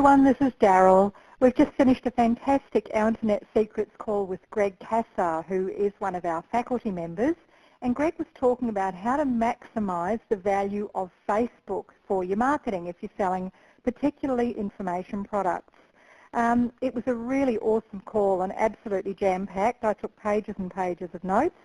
everyone, this is Daryl. We've just finished a fantastic Our Internet Secrets call with Greg Cassar, who is one of our faculty members. And Greg was talking about how to maximise the value of Facebook for your marketing if you're selling particularly information products. It was a really awesome call and absolutely jam-packed. I took pages and pages of notes.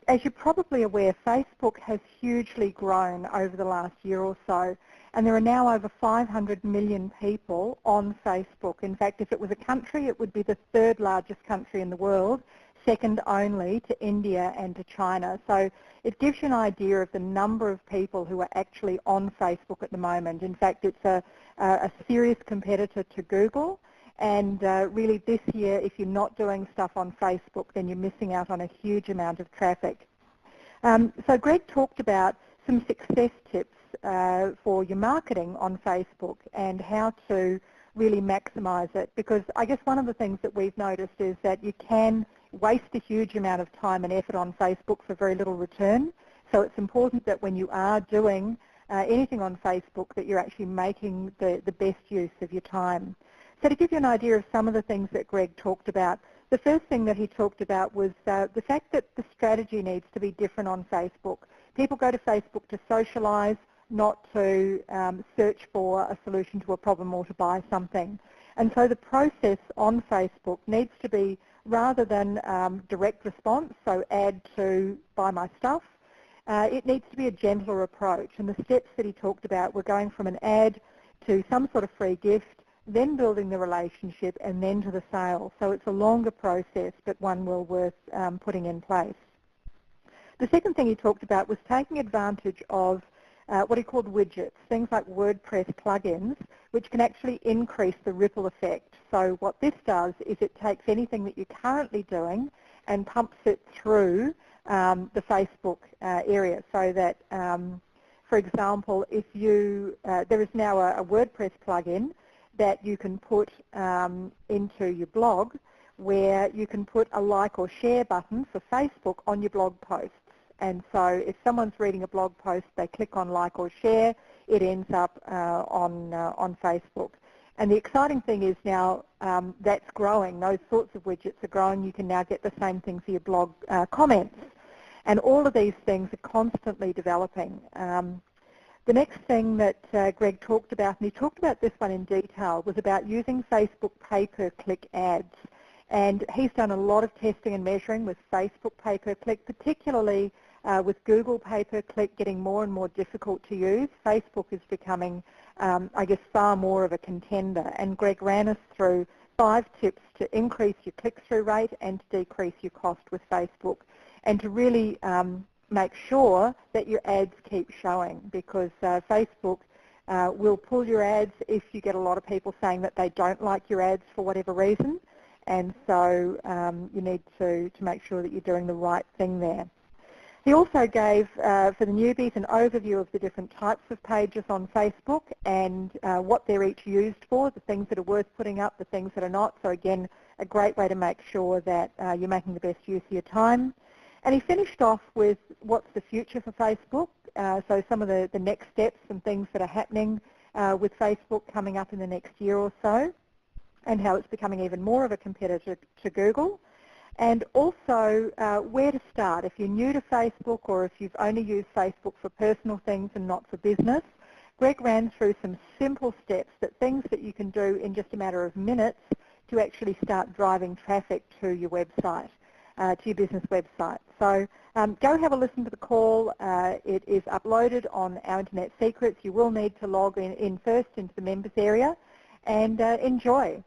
As you're probably aware, Facebook has hugely grown over the last year or so, and there are now over 500 million people on Facebook. In fact, if it was a country, it would be the third largest country in the world, second only to India and to China. So it gives you an idea of the number of people who are actually on Facebook at the moment. In fact, it's a serious competitor to Google. And really this year, if you're not doing stuff on Facebook, then you're missing out on a huge amount of traffic. So Greg talked about some success tips for your marketing on Facebook and how to really maximise it, because I guess one of the things that we've noticed is that you can waste a huge amount of time and effort on Facebook for very little return. So it's important that when you are doing anything on Facebook that you're actually making the best use of your time. So to give you an idea of some of the things that Greg talked about, the first thing that he talked about was the fact that the strategy needs to be different on Facebook. People go to Facebook to socialise, not to search for a solution to a problem or to buy something. And so the process on Facebook needs to be, rather than direct response, so add to buy my stuff, it needs to be a gentler approach. And the steps that he talked about were going from an ad to some sort of free gift, then building the relationship, and then to the sale. So it's a longer process, but one well worth putting in place. The second thing he talked about was taking advantage of what he called widgets, things like WordPress plugins, which can actually increase the ripple effect. So what this does is it takes anything that you're currently doing and pumps it through the Facebook area, so that, for example, if you, there is now a WordPress plugin that you can put into your blog, where you can put a like or share button for Facebook on your blog posts. And so if someone's reading a blog post, they click on like or share, it ends up on Facebook. And the exciting thing is now that's growing. Those sorts of widgets are growing. You can now get the same thing for your blog comments. And all of these things are constantly developing. The next thing that Greg talked about, and he talked about this one in detail, was about using Facebook pay-per-click ads. And he's done a lot of testing and measuring with Facebook pay-per-click, particularly with Google pay-per-click getting more and more difficult to use. Facebook is becoming, I guess, far more of a contender. And Greg ran us through 5 tips to increase your click-through rate and to decrease your cost with Facebook, and to really make sure that your ads keep showing, because Facebook will pull your ads if you get a lot of people saying that they don't like your ads for whatever reason. And so you need to make sure that you're doing the right thing there. He also gave, for the newbies, an overview of the different types of pages on Facebook and what they're each used for, the things that are worth putting up, the things that are not. So again, a great way to make sure that you're making the best use of your time. And he finished off with what's the future for Facebook, so some of the next steps and things that are happening with Facebook coming up in the next year or so, and how it's becoming even more of a competitor to Google. And also where to start. If you're new to Facebook, or if you've only used Facebook for personal things and not for business, Greg ran through some simple steps, things that you can do in just a matter of minutes to actually start driving traffic to your website, to your business website. So go have a listen to the call. It is uploaded on Our Internet Secrets. You will need to log in first into the members area, and enjoy.